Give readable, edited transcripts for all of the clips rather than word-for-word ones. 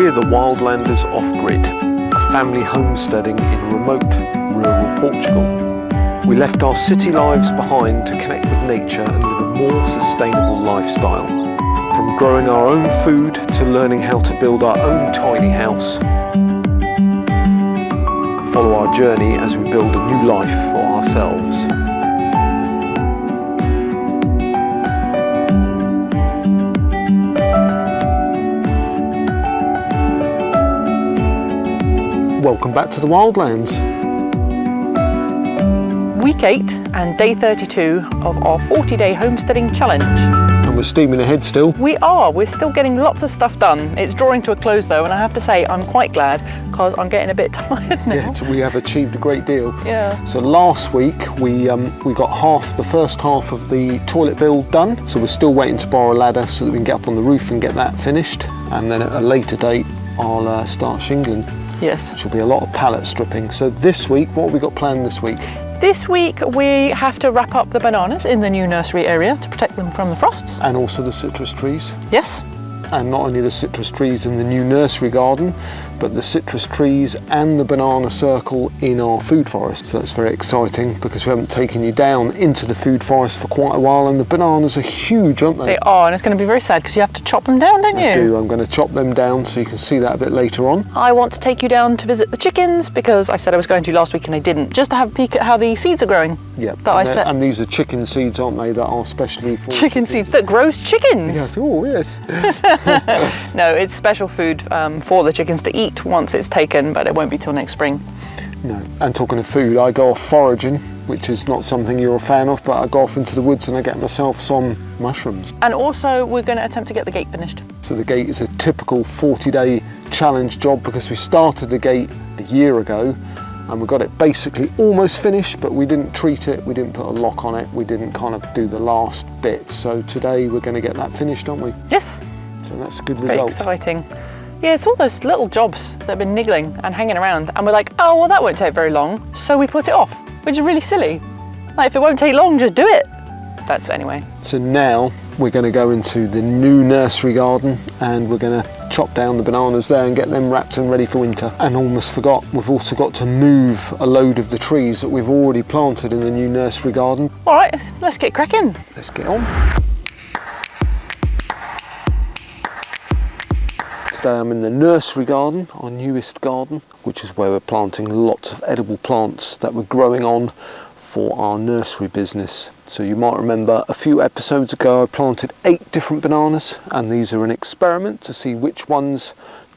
We're the Wildlanders Off Grid, a family homesteading in remote, rural Portugal. We left our city lives behind to connect with nature and live a more sustainable lifestyle. From growing our own food to learning how to build our own tiny house. Follow our journey as we build a new life for ourselves. Welcome back to the Wildlands. Week 8 and day 32 of our 40-day homesteading challenge. And we're steaming ahead still. We are. We're still getting lots of stuff done. It's drawing to a close though, and I have to say I'm quite glad because I'm getting a bit tired now. Yeah, so we have achieved a great deal. Yeah. So last week we got the first half of the toilet build done. So we're still waiting to borrow a ladder so that we can get up on the roof and get that finished. And then at a later date I'll start shingling. Yes. Which will be a lot of pallet stripping. So this week, what have we got planned this week? This week we have to wrap up the bananas in the new nursery area to protect them from the frosts. And also the citrus trees. Yes. And not only the citrus trees in the new nursery garden, but the citrus trees and the banana circle in our food forest. So that's very exciting because we haven't taken you down into the food forest for quite a while, and the bananas are huge, aren't they? They are, and it's going to be very sad because you have to chop them down, don't you? I do. I'm going to chop them down so you can see that a bit later on. I want to take you down to visit the chickens because I said I was going to last week and I didn't, just to have a peek at how the seeds are growing. Yeah, and these are chicken seeds, aren't they, that are specially for... Chicken seeds that grows chickens! Yes, oh yes. No, it's special food for the chickens to eat once it's taken, but it won't be till next spring. No, and talking of food, I go off foraging, which is not something you're a fan of, but I go off into the woods and I get myself some mushrooms. And also we're going to attempt to get the gate finished. So the gate is a typical 40-day challenge job because we started the gate a year ago and we got it basically almost finished, but we didn't treat it, we didn't put a lock on it, we didn't kind of do the last bit. So today we're going to get that finished, aren't we? Yes. So that's a good Very result. exciting. Yeah, it's all those little jobs that have been niggling and hanging around, and we're like, oh, well, that won't take very long, so we put it off, which is really silly. Like, if it won't take long, just do it. That's anyway. So now we're going to go into the new nursery garden and we're going to chop down the bananas there and get them wrapped and ready for winter. And almost forgot, we've also got to move a load of the trees that we've already planted in the new nursery garden. All right, let's get cracking. Let's get on. Today I'm in the nursery garden, our newest garden, which is where we're planting lots of edible plants that we're growing on for our nursery business. So you might remember a few episodes ago I planted 8 different bananas, and these are an experiment to see which ones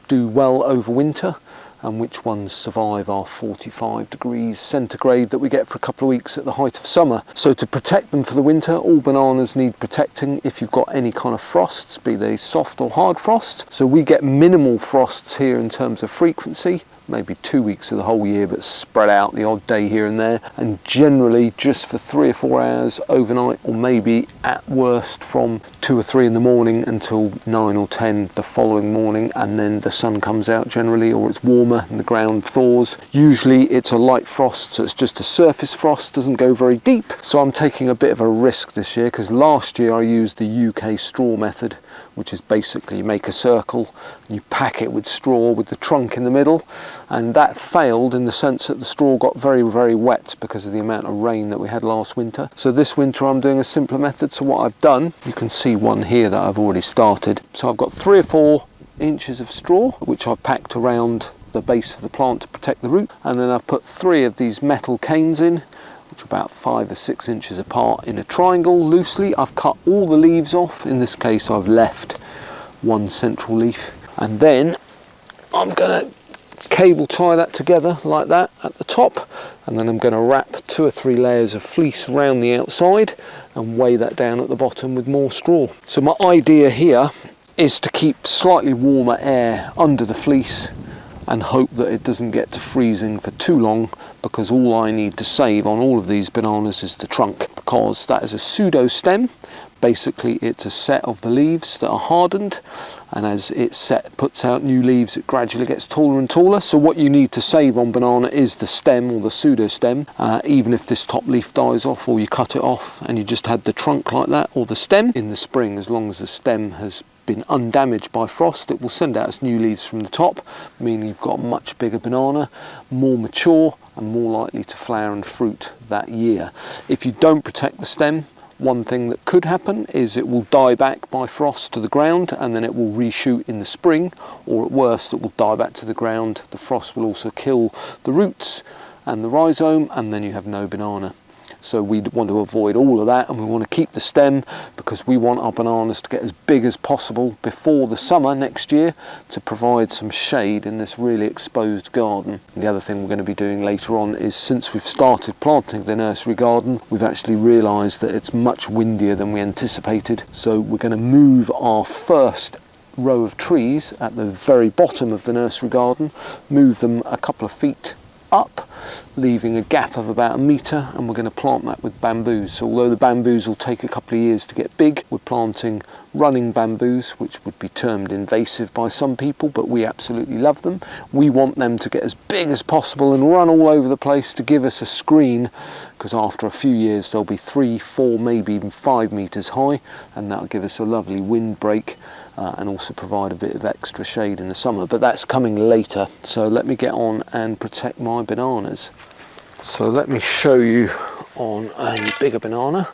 do well over winter and which ones survive our 45 degrees centigrade that we get for a couple of weeks at the height of summer. So to protect them for the winter, all bananas need protecting if you've got any kind of frosts, be they soft or hard frost. So we get minimal frosts here in terms of frequency, maybe 2 weeks of the whole year, but spread out the odd day here and there, and generally just for 3 or 4 hours overnight, or maybe at worst from 2 or 3 in the morning until 9 or 10 the following morning, and then the sun comes out generally, or it's warmer and the ground thaws. Usually it's a light frost, so it's just a surface frost, doesn't go very deep. So I'm taking a bit of a risk this year because last year I used the UK straw method, which is basically you make a circle and you pack it with straw with the trunk in the middle, and that failed in the sense that the straw got very, very wet because of the amount of rain that we had last winter. So this winter I'm doing a simpler method. So what I've done, you can see one here that I've already started. So I've got 3 or 4 inches of straw which I've packed around the base of the plant to protect the root, and then I've put 3 of these metal canes in, which are about 5 or 6 inches apart in a triangle loosely. I've cut all the leaves off. In this case I've left one central leaf, and then I'm going to cable tie that together like that at the top, and then I'm going to wrap 2 or 3 layers of fleece around the outside and weigh that down at the bottom with more straw. So my idea here is to keep slightly warmer air under the fleece and hope that it doesn't get to freezing for too long, because all I need to save on all of these bananas is the trunk, because that is a pseudo stem. Basically it's a set of the leaves that are hardened, and as it puts out new leaves it gradually gets taller and taller. So what you need to save on banana is the stem, or the pseudo stem, even if this top leaf dies off or you cut it off and you just had the trunk like that, or the stem. In the spring, as long as the stem has been undamaged by frost, it will send out its new leaves from the top, meaning you've got a much bigger banana, more mature and more likely to flower and fruit that year. If you don't protect the stem, one thing that could happen is it will die back by frost to the ground, and then it will reshoot in the spring, or at worst it will die back to the ground. The frost will also kill the roots and the rhizome, and then you have no banana. So we want to avoid all of that, and we want to keep the stem because we want our bananas to get as big as possible before the summer next year to provide some shade in this really exposed garden. And the other thing we're going to be doing later on is, since we've started planting the nursery garden, we've actually realised that it's much windier than we anticipated. So we're going to move our first row of trees at the very bottom of the nursery garden, move them a couple of feet up, leaving a gap of about 1 metre, and we're going to plant that with bamboos. So although the bamboos will take a couple of years to get big, we're planting running bamboos, which would be termed invasive by some people, but we absolutely love them. We want them to get as big as possible and run all over the place to give us a screen, because after a few years they'll be 3, 4, maybe even 5 metres high, and that'll give us a lovely windbreak and also provide a bit of extra shade in the summer. But that's coming later, so let me get on and protect my bananas. So let me show you on a bigger banana.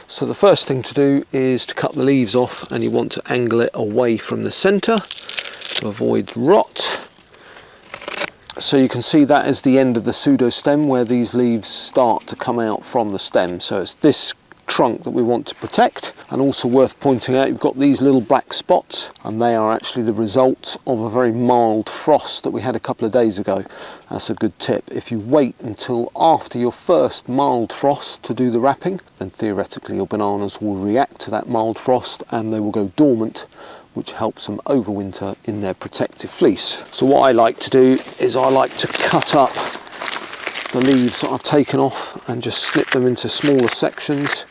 So the first thing to do is to cut the leaves off, and you want to angle it away from the centre to avoid rot. So you can see that is the end of the pseudostem where these leaves start to come out from the stem. So it's this trunk that we want to protect. And also worth pointing out, you've got these little black spots, and they are actually the result of a very mild frost that we had a couple of days ago. That's a good tip. If you wait until after your first mild frost to do the wrapping, then theoretically your bananas will react to that mild frost and they will go dormant, which helps them overwinter in their protective fleece. So what I like to do is I like to cut up the leaves that I've taken off and just snip them into smaller sections,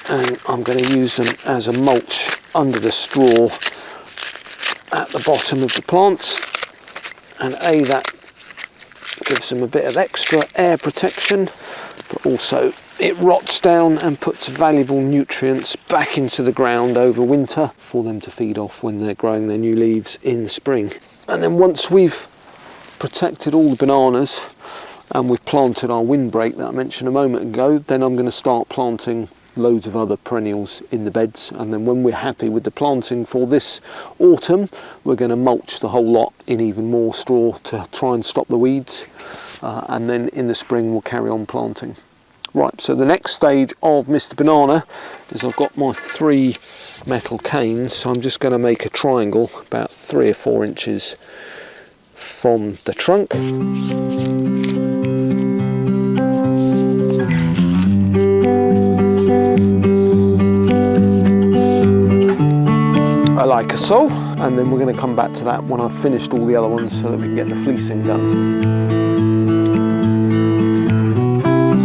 and I'm going to use them as a mulch under the straw at the bottom of the plants, and that gives them a bit of extra air protection, but also it rots down and puts valuable nutrients back into the ground over winter for them to feed off when they're growing their new leaves in spring. And then once we've protected all the bananas and we've planted our windbreak that I mentioned a moment ago, then I'm going to start planting loads of other perennials in the beds, and then when we're happy with the planting for this autumn, we're going to mulch the whole lot in even more straw to try and stop the weeds, and then in the spring we'll carry on planting. Right, so the next stage of Mr. Banana is I've got my 3 metal canes, so I'm just going to make a triangle about 3 or 4 inches from the trunk. Like so, and then we're going to come back to that when I've finished all the other ones so that we can get the fleecing done.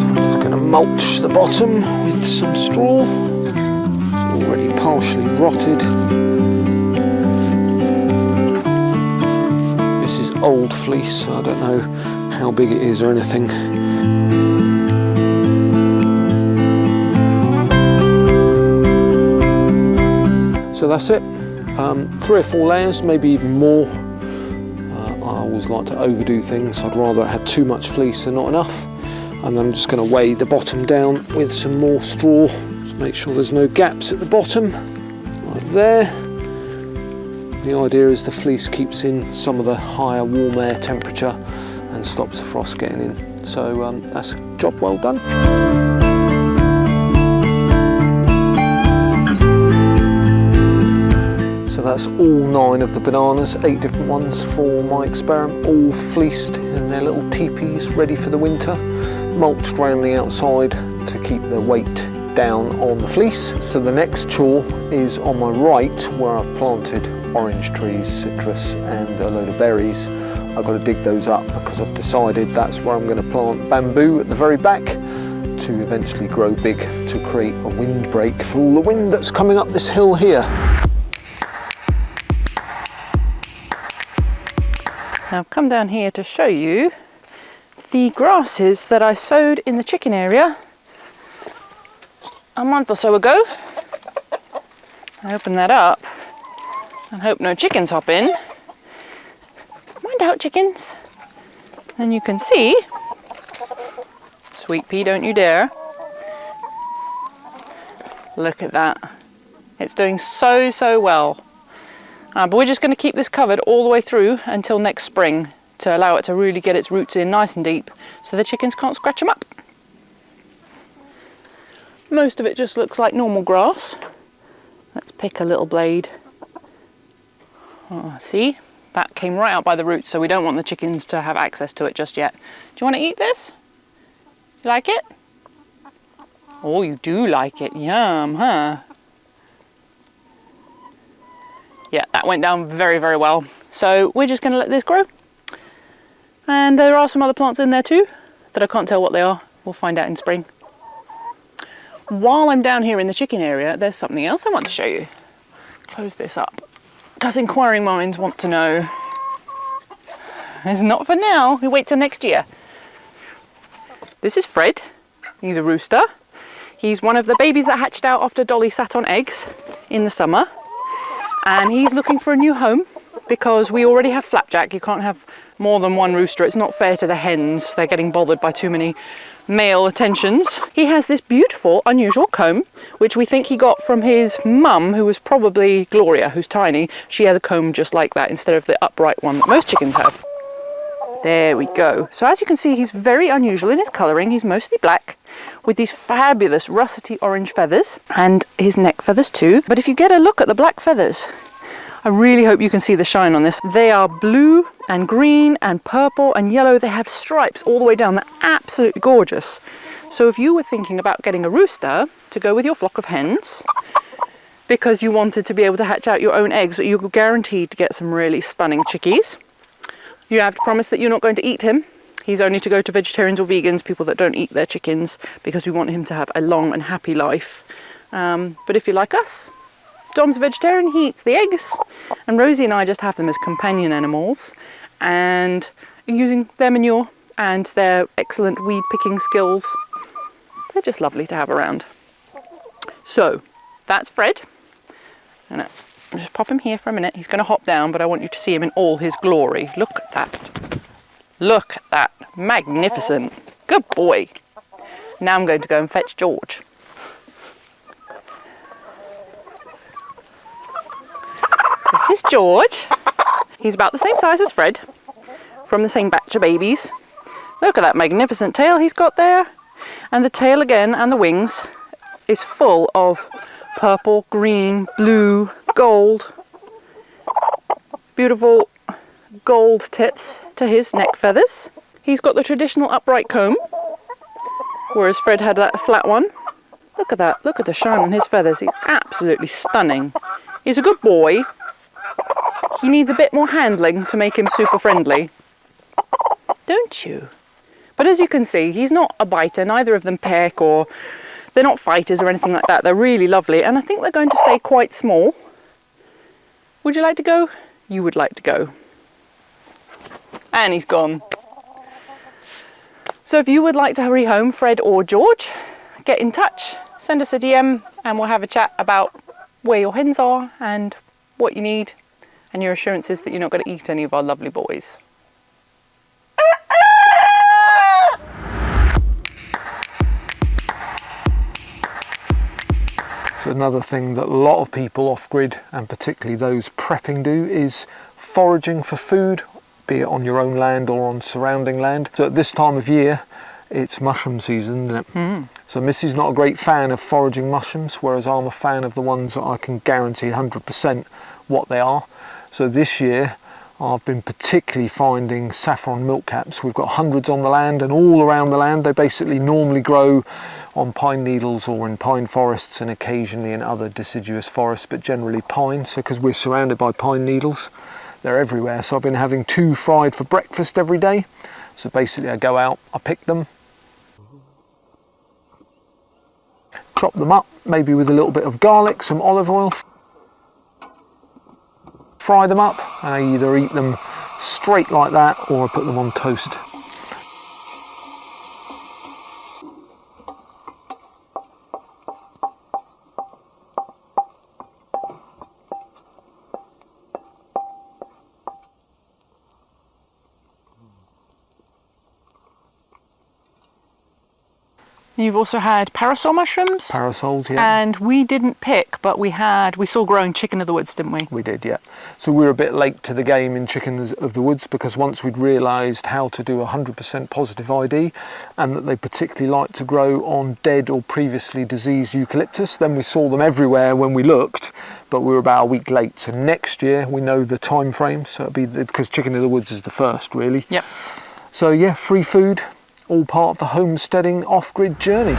So I'm just going to mulch the bottom with some straw. It's already partially rotted. This is old fleece, so I don't know how big it is or anything. So that's it. 3 or 4 layers, maybe even more. I always like to overdo things. I'd rather it had too much fleece than not enough. And then I'm just going to weigh the bottom down with some more straw. Just make sure there's no gaps at the bottom, like there. The idea is the fleece keeps in some of the higher warm air temperature and stops the frost getting in. So that's a job well done. So that's all 9 of the bananas, 8 different ones for my experiment, all fleeced in their little teepees ready for the winter, mulched around the outside to keep the weight down on the fleece. So the next chore is on my right, where I've planted orange trees, citrus and a load of berries. I've got to dig those up because I've decided that's where I'm going to plant bamboo at the very back to eventually grow big to create a windbreak for all the wind that's coming up this hill here. Now I've come down here to show you the grasses that I sowed in the chicken area a month or so ago. I open that up and hope no chickens hop in. Mind out, chickens. Then you can see, sweet pea, don't you dare. Look at that. It's doing so well. But we're just going to keep this covered all the way through until next spring to allow it to really get its roots in nice and deep so the chickens can't scratch them up. Most of it just looks like normal grass. Let's pick a little blade. Oh, see? That came right out by the roots, so we don't want the chickens to have access to it just yet. Do you want to eat this? You like it? Oh, you do like it. Yum, huh? Yeah, that went down very well. So we're just going to let this grow. And there are some other plants in there too that I can't tell what they are. We'll find out in spring. While I'm down here in the chicken area, there's something else I want to show you. Close this up, because inquiring minds want to know. It's not for now, we wait till next year. This is Fred. He's a rooster. He's one of the babies that hatched out after Dolly sat on eggs in the summer. And he's looking for a new home because we already have flapjack. You can't have more than one rooster. It's not fair to the hens. They're getting bothered by too many male attentions. He has this beautiful, unusual comb, which we think he got from his mum, who was probably Gloria, who's tiny. She has a comb just like that instead of the upright one that most chickens have. There we go. So as you can see, he's very unusual in his colouring. He's mostly black with these fabulous russety orange feathers and his neck feathers too. But if you get a look at the black feathers, I really hope you can see the shine on this. They are blue and green and purple and yellow. They have stripes all the way down. They're absolutely gorgeous. So if you were thinking about getting a rooster to go with your flock of hens, because you wanted to be able to hatch out your own eggs, you're guaranteed to get some really stunning chickies. You have to promise that you're not going to eat him. He's only to go to vegetarians or vegans, people that don't eat their chickens, because we want him to have a long and happy life. But if you're like us, Dom's a vegetarian, he eats the eggs, and Rosie and I just have them as companion animals, and using their manure and their excellent weed picking skills, they're just lovely to have around. So that's Fred. And I'll just pop him here for a minute. He's going to hop down, but I want you to see him in all his glory. Look at that. Look at that. Magnificent. Good boy. Now I'm going to go and fetch George. This is George. He's about the same size as Fred, from the same batch of babies. Look at that magnificent tail he's got there. And the tail again, and the wings, is full of purple, green, blue, gold. Beautiful gold tips to his neck feathers. He's got the traditional upright comb, whereas Fred had that flat one. Look at that. Look at the shine on his feathers. He's absolutely stunning. He's a good boy. He needs a bit more handling to make him super friendly. Don't you? But as you can see, he's not a biter. Neither of them peck, or they're not fighters or anything like that. They're really lovely, and I think they're going to stay quite small. Would you like to go? You would like to go. And he's gone. So if you would like to rehome Fred or George, get in touch. Send us a DM and we'll have a chat about where your hens are and what you need, and your assurances that you're not going to eat any of our lovely boys. So another thing that a lot of people off-grid, and particularly those prepping, do is foraging for food, be it on your own land or on surrounding land. So at this time of year, it's mushroom season, isn't it? Mm. So Missy's not a great fan of foraging mushrooms, whereas I'm a fan of the ones that I can guarantee 100% what they are. So this year, I've been particularly finding saffron milkcaps. We've got hundreds on the land, and all around the land they basically normally grow on pine needles or in pine forests, and occasionally in other deciduous forests, but generally pine. So because we're surrounded by pine needles, they're everywhere. So I've been having 2 fried for breakfast every day. So basically I go out, I pick them, chop them up, maybe with a little bit of garlic, some olive oil, fry them up, and I either eat them straight like that or I put them on toast. You've also had parasol mushrooms. Parasols, yeah. And we didn't pick, but we saw growing chicken of the woods, didn't we? We did, yeah. So we were a bit late to the game in chickens of the woods, because once we'd realised how to do 100% positive ID, and that they particularly like to grow on dead or previously diseased eucalyptus, then we saw them everywhere when we looked, but we were about a week late. So next year we know the time frame, so it'll be, because chicken of the woods is the first, really. Yep. So yeah, free food, all part of the homesteading off-grid journey.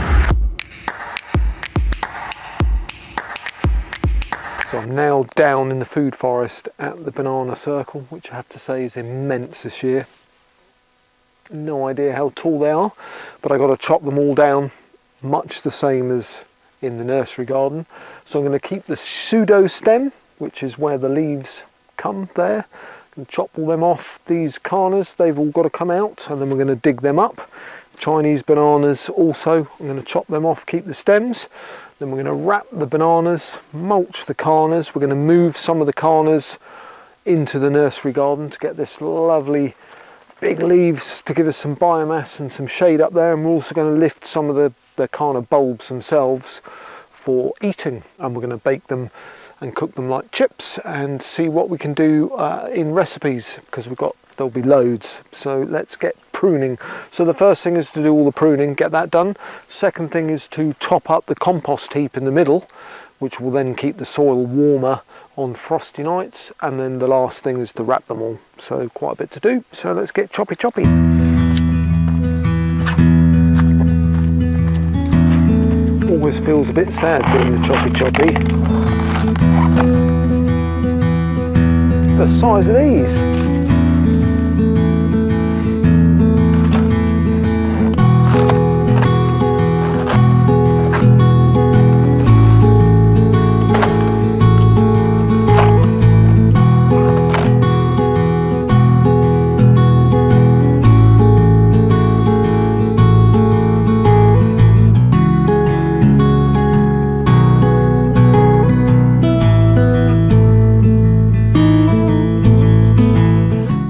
So I'm now down in the food forest at the banana circle, which I have to say is immense this year. No idea how tall they are, but I got to chop them all down, much the same as in the nursery garden. So I'm going to keep the pseudo stem, which is where the leaves come there, and chop all them off. These carnas, they've all got to come out, and then we're going to dig them up. Chinese bananas also, I'm going to chop them off, keep the stems. Then we're going to wrap the bananas, mulch the carnas. We're going to move some of the carnas into the nursery garden to get this lovely big leaves to give us some biomass and some shade up there. And we're also going to lift some of the carna bulbs themselves for eating. And we're going to bake them and cook them like chips and see what we can do in recipes, because there'll be loads. So let's get pruning. So the first thing is to do all the pruning, get that done. Second thing is to top up the compost heap in the middle, which will then keep the soil warmer on frosty nights. And then the last thing is to wrap them all. So quite a bit to do. So let's get choppy. Always feels a bit sad doing the choppy. The size of these.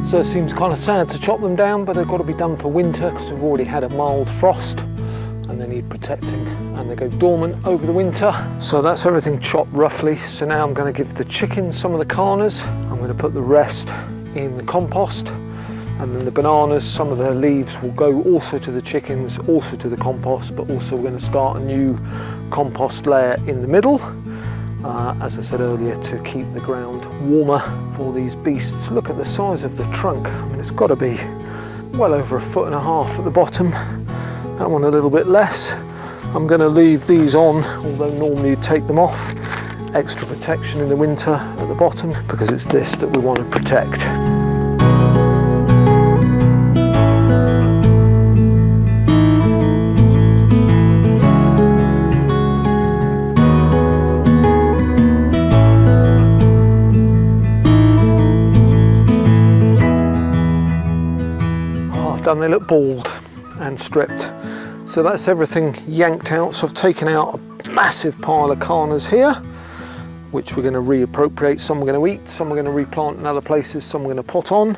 So it seems kind of sad to chop them down, but they've got to be done for winter because we've already had a mild frost and they need protecting, and they go dormant over the winter. So that's everything chopped roughly. So now I'm going to give the chickens some of the carnas. I'm going to put the rest in the compost, and then the bananas, some of the leaves will go also to the chickens, also to the compost, but also we're going to start a new compost layer in the middle. As I said earlier, to keep the ground warmer for these beasts. Look at the size of the trunk. I mean, it's got to be well over 1.5 foot at the bottom. That one a little bit less. I'm going to leave these on, although normally you take them off. Extra protection in the winter at the bottom, because it's this that we want to protect. Done, they look bald and stripped. So that's everything yanked out. So I've taken out a massive pile of carnas here, which we're going to reappropriate. Some we're going to eat, some we're going to replant in other places, some we're going to pot on.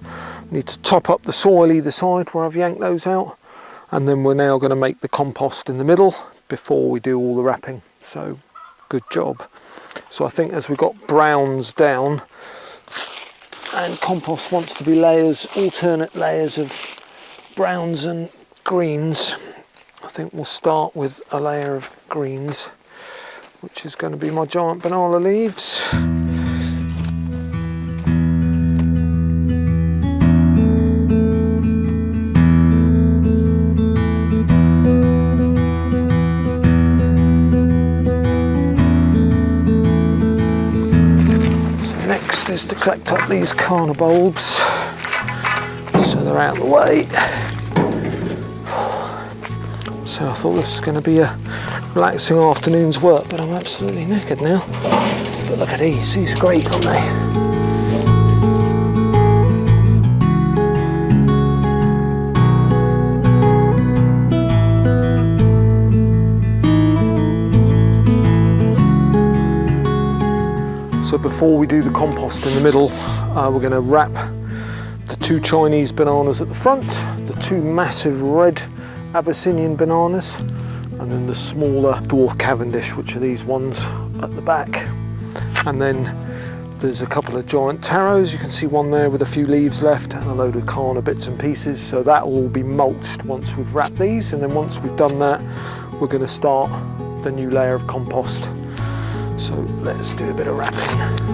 Need to top up the soil either side where I've yanked those out. And then we're now going to make the compost in the middle before we do all the wrapping. So good job. So I think as we've got browns down, and compost wants to be layers, alternate layers of browns and greens. I think we'll start with a layer of greens, which is going to be my giant banana leaves. So next is to collect up these carna bulbs, so they're out of the way. So I thought this was going to be a relaxing afternoon's work, but I'm absolutely knackered now. But look at these are great, aren't they? So before we do the compost in the middle, we're going to wrap the 2 Chinese bananas at the front, the 2 massive red Abyssinian bananas and then the smaller dwarf Cavendish, which are these ones at the back. And then there's a couple of giant taros. You can see one there with a few leaves left and a load of Kana bits and pieces. So that will all be mulched once we've wrapped these. And then once we've done that, we're going to start the new layer of compost. So let's do a bit of wrapping.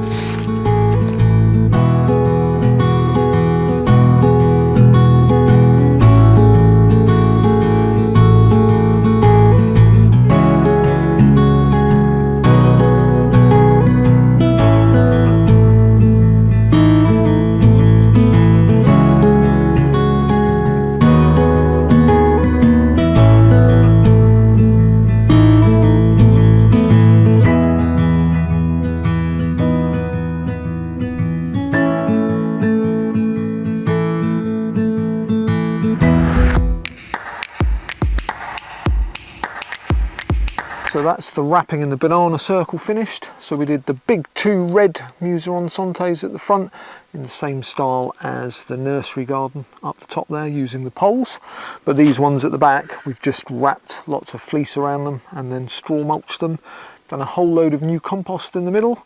So that's the wrapping in the banana circle finished. So we did the big 2 red Museron Santés at the front in the same style as the nursery garden up the top there, using the poles. But these ones at the back, we've just wrapped lots of fleece around them and then straw mulched them. Done a whole load of new compost in the middle.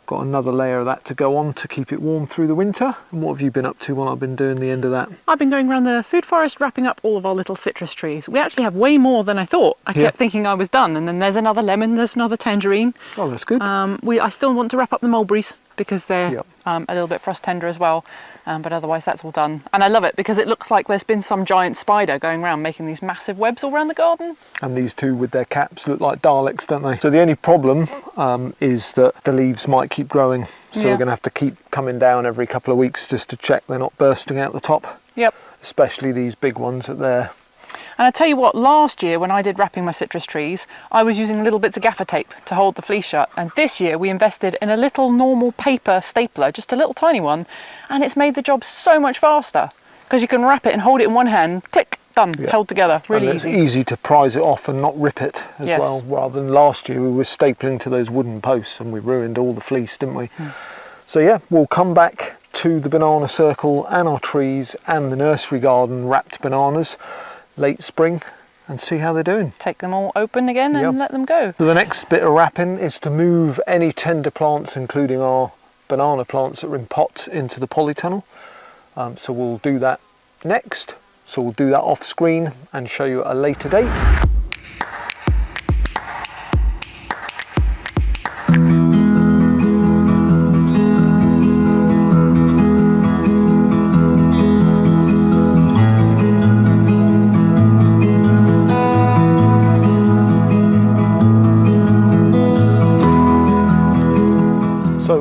Got another layer of that to go on to keep it warm through the winter. And what have you been up to while I've been doing the end of that? I've been going around the food forest wrapping up all of our little citrus trees. We actually have way more than I thought. I kept thinking I was done, and then there's another lemon, there's another tangerine. Oh, that's good. I still want to wrap up the mulberries because they're a little bit frost tender as well. But otherwise that's all done. And I love it because it looks like there's been some giant spider going around making these massive webs all around the garden. And these two with their caps look like Daleks, don't they? So the only problem is that the leaves might keep growing. So we're going to have to keep coming down every couple of weeks just to check they're not bursting out the top. Yep. Especially these big ones at there. And I tell you what, last year when I did wrapping my citrus trees, I was using little bits of gaffer tape to hold the fleece shut. And this year we invested in a little normal paper stapler, just a little tiny one, and it's made the job so much faster because you can wrap it and hold it in one hand, click, done, held together, really and easy. It's easy to prise it off and not rip it as well, rather than last year we were stapling to those wooden posts and we ruined all the fleece, didn't we? So yeah, we'll come back to the banana circle and our trees and the nursery garden wrapped bananas late spring and see how they're doing. Take them all open again and let them go. So the next bit of wrapping is to move any tender plants, including our banana plants that are in pots, into the polytunnel. So we'll do that next. So we'll do that off screen and show you at a later date.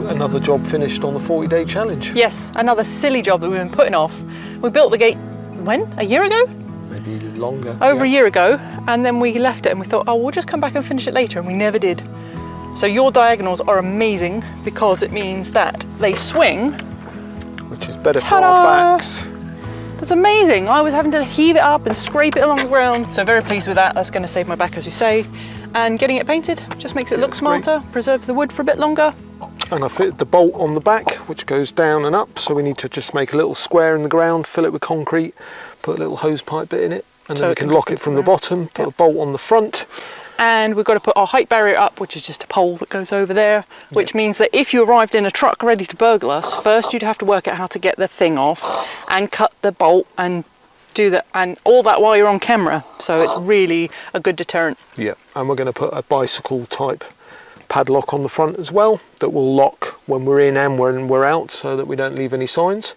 Another job finished on the 40-day challenge. Yes, another silly job that we've been putting off. We built the gate, when? A year ago? Maybe longer. Over a year ago, and then we left it and we thought, oh, we'll just come back and finish it later, and we never did. So your diagonals are amazing because it means that they swing. Which is better for our backs. That's amazing. I was having to heave it up and scrape it along the ground. So very pleased with that. That's going to save my back, as you say. And getting it painted just makes it look smarter, preserves the wood for a bit longer. And I fitted the bolt on the back, which goes down and up, so we need to just make a little square in the ground, fill it with concrete, put a little hose pipe bit in it, and then we can lock it from the bottom, put a bolt on the front. And we've got to put our height barrier up, which is just a pole that goes over there, which means that if you arrived in a truck ready to burgle us, first you'd have to work out how to get the thing off and cut the bolt and do that, and all that while you're on camera. So it's really a good deterrent. Yeah, and we're going to put a bicycle type padlock on the front as well that will lock when we're in and when we're out, so that we don't leave any signs.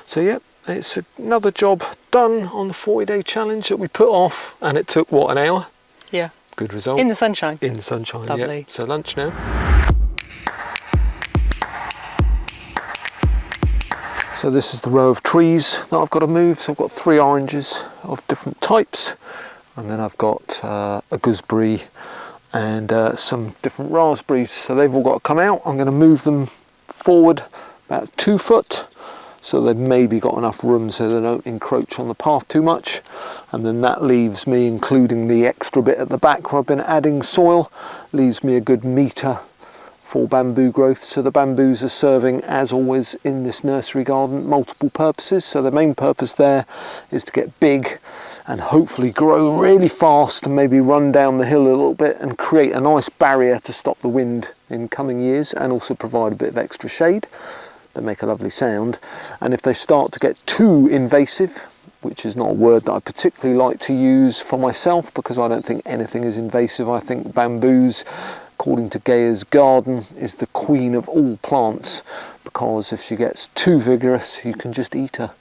So yeah, it's another job done on the 40-day challenge that we put off, and it took what, an hour? Yeah. Good result. In the sunshine. In the sunshine. Lovely. Yeah. So lunch now. So this is the row of trees that I've got to move. So I've got 3 oranges of different types, and then I've got a gooseberry and some different raspberries. So they've all got to come out. I'm going to move them forward about 2 foot, so they've maybe got enough room so they don't encroach on the path too much. And then that leaves me, including the extra bit at the back where I've been adding soil, leaves me a good metre for bamboo growth. So the bamboos are serving, as always in this nursery garden, multiple purposes. So the main purpose there is to get big and hopefully grow really fast and maybe run down the hill a little bit and create a nice barrier to stop the wind in coming years, and also provide a bit of extra shade. They make a lovely sound. And if they start to get too invasive, which is not a word that I particularly like to use for myself, because I don't think anything is invasive. I think bamboos, according to Gaia's garden, is the queen of all plants, because if she gets too vigorous, you can just eat her.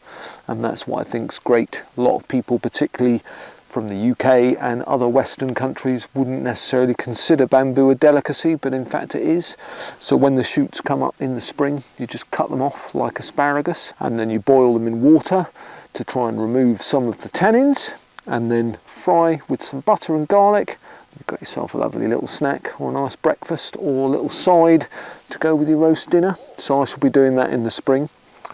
And that's what I think's great. A lot of people, particularly from the UK and other Western countries, wouldn't necessarily consider bamboo a delicacy, but in fact it is. So when the shoots come up in the spring, you just cut them off like asparagus, and then you boil them in water to try and remove some of the tannins, and then fry with some butter and garlic. You've got yourself a lovely little snack or a nice breakfast or a little side to go with your roast dinner. So I shall be doing that in the spring.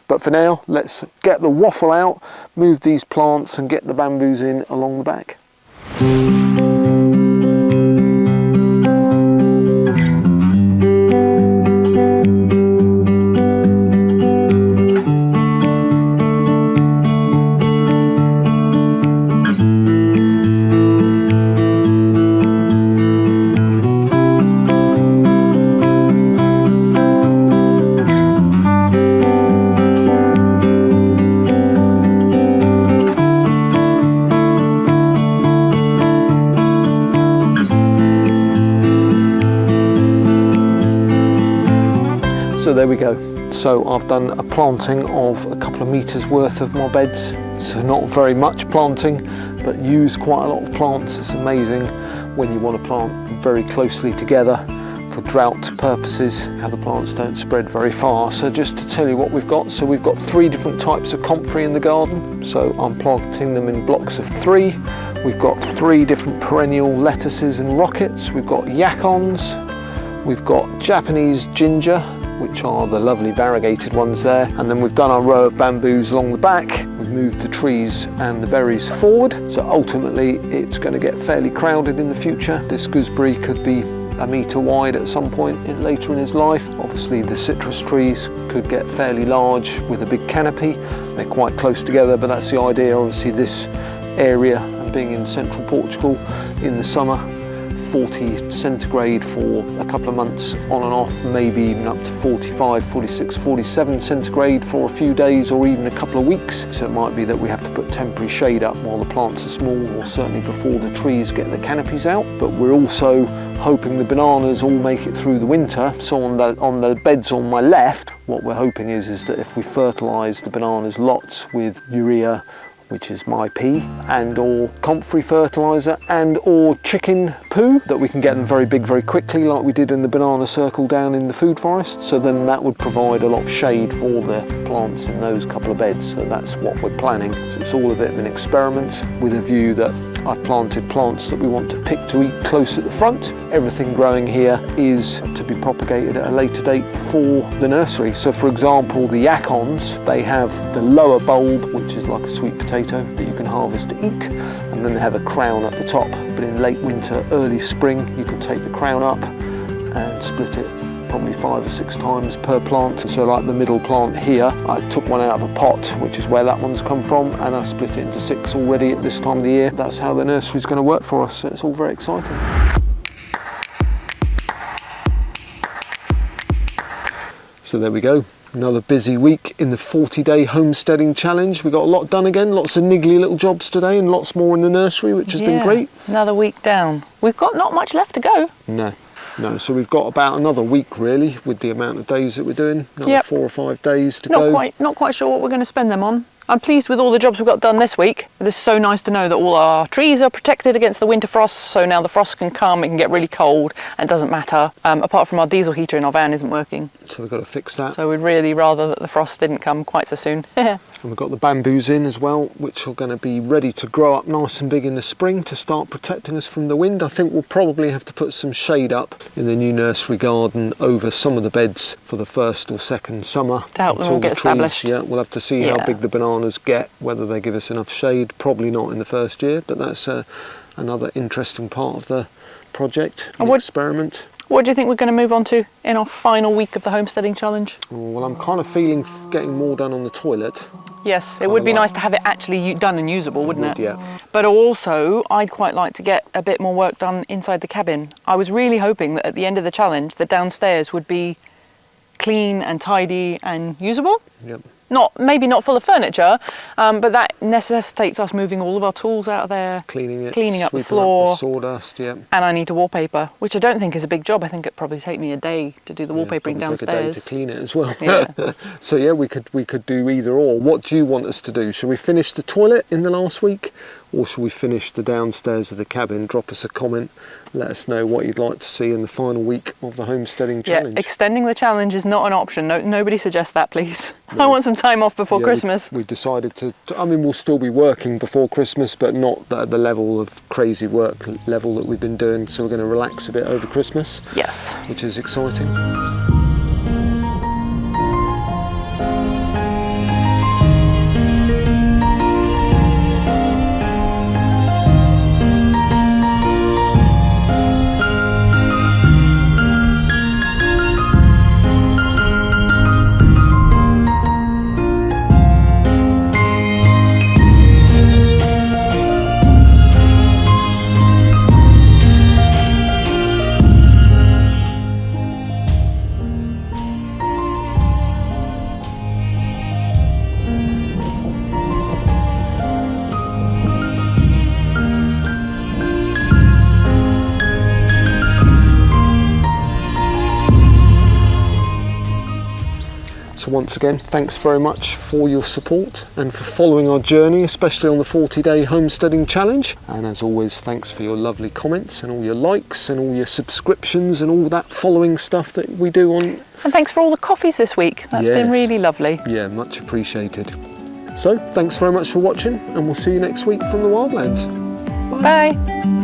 But for now, let's get the waffle out, move these plants and get the bamboos in along the back. So there we go. So I've done a planting of a couple of meters worth of my beds. So not very much planting, but use quite a lot of plants. It's amazing when you want to plant very closely together for drought purposes, how the plants don't spread very far. So just to tell you what we've got. So we've got 3 different types of comfrey in the garden. So I'm planting them in blocks of 3. We've got 3 different perennial lettuces and rockets. We've got yacons. We've got Japanese ginger, which are the lovely variegated ones there, and then we've done our row of bamboos along the back. We've moved the trees and the berries forward, so ultimately it's going to get fairly crowded in the future. This gooseberry could be a metre wide at some point later in his life. Obviously the citrus trees could get fairly large with a big canopy. They're quite close together, but that's the idea. Obviously this area, and being in central Portugal in the summer, 40 centigrade for a couple of months on and off, maybe even up to 45, 46, 47 centigrade for a few days or even a couple of weeks. So it might be that we have to put temporary shade up while the plants are small, or certainly before the trees get the canopies out. But we're also hoping the bananas all make it through the winter. So on the beds on my left, what we're hoping is that if we fertilise the bananas lots with urea, which is my pea, and or comfrey fertiliser and or chicken poo, that we can get them very big very quickly, like we did in the banana circle down in the food forest. So then that would provide a lot of shade for the plants in those couple of beds. So that's what we're planning. So it's all a bit of an experiment with a view that I've planted plants that we want to pick to eat close at the front. Everything growing here is to be propagated at a later date for the nursery. So for example, the yacons, they have the lower bulb, which is like a sweet potato that you can harvest to eat, and then they have a crown at the top. But in late winter, early spring, you can take the crown up and split it probably 5 or 6 times per plant. So like the middle plant here, I took one out of a pot, which is where that one's come from, and I split it into 6 already at this time of the year. That's how the nursery's going to work for us. So it's all very exciting. So there we go. Another busy week in the 40-day homesteading challenge. We got a lot done again, lots of niggly little jobs today and lots more in the nursery, which has been great. Another week down. We've got not much left to go. No, so we've got about another week really with the amount of days that we're doing. Another 4 or 5 days to go. Not quite sure what we're going to spend them on. I'm pleased with all the jobs we've got done this week. It's so nice to know that all our trees are protected against the winter frost, so now the frost can come, it can get really cold, and it doesn't matter. Apart from our diesel heater in our van isn't working. So we've got to fix that. So we'd really rather that the frost didn't come quite so soon. And we've got the bamboos in as well, which are going to be ready to grow up nice and big in the spring to start protecting us from the wind. I think we'll probably have to put some shade up in the new nursery garden over some of the beds for the first or second summer. To help them all get established. Yeah, we'll have to see how big the bananas get, whether they give us enough shade. Probably not in the first year, but that's another interesting part of the project, experiment. What do you think we're going to move on to in our final week of the homesteading challenge? Well, I'm kind of feeling getting more done on the toilet. Yes, it would be nice to have it actually done and usable, wouldn't it? Yeah. But also, I'd quite like to get a bit more work done inside the cabin. I was really hoping that at the end of the challenge, the downstairs would be clean and tidy and usable. Yep. Maybe not full of furniture, but that necessitates us moving all of our tools out of there, Cleaning up the sweeping floor, up the sawdust, yeah. and I need to wallpaper, which I don't think is a big job. I think it'd probably take me a day to do the wallpapering Probably downstairs. take a day to clean it as well. Yeah. So yeah, we could do either or. What do you want us to do? Shall we finish the toilet in the last week, or shall we finish the downstairs of the cabin? Drop us a comment. Let us know what you'd like to see in the final week of the homesteading challenge. Yeah, extending the challenge is not an option. No, nobody suggest that, please. No. I want some time off before Christmas. We decided to, I mean, we'll still be working before Christmas, but not at the level of crazy work level that we've been doing. So we're going to relax a bit over Christmas. Yes. Which is exciting. So once again, thanks very much for your support and for following our journey, especially on the 40-day homesteading challenge. And as always, thanks for your lovely comments and all your likes and all your subscriptions and all that following stuff that we do on. And thanks for all the coffees this week. That's been really lovely. Yeah, much appreciated. So thanks very much for watching, and we'll see you next week from the Wildlands. Bye.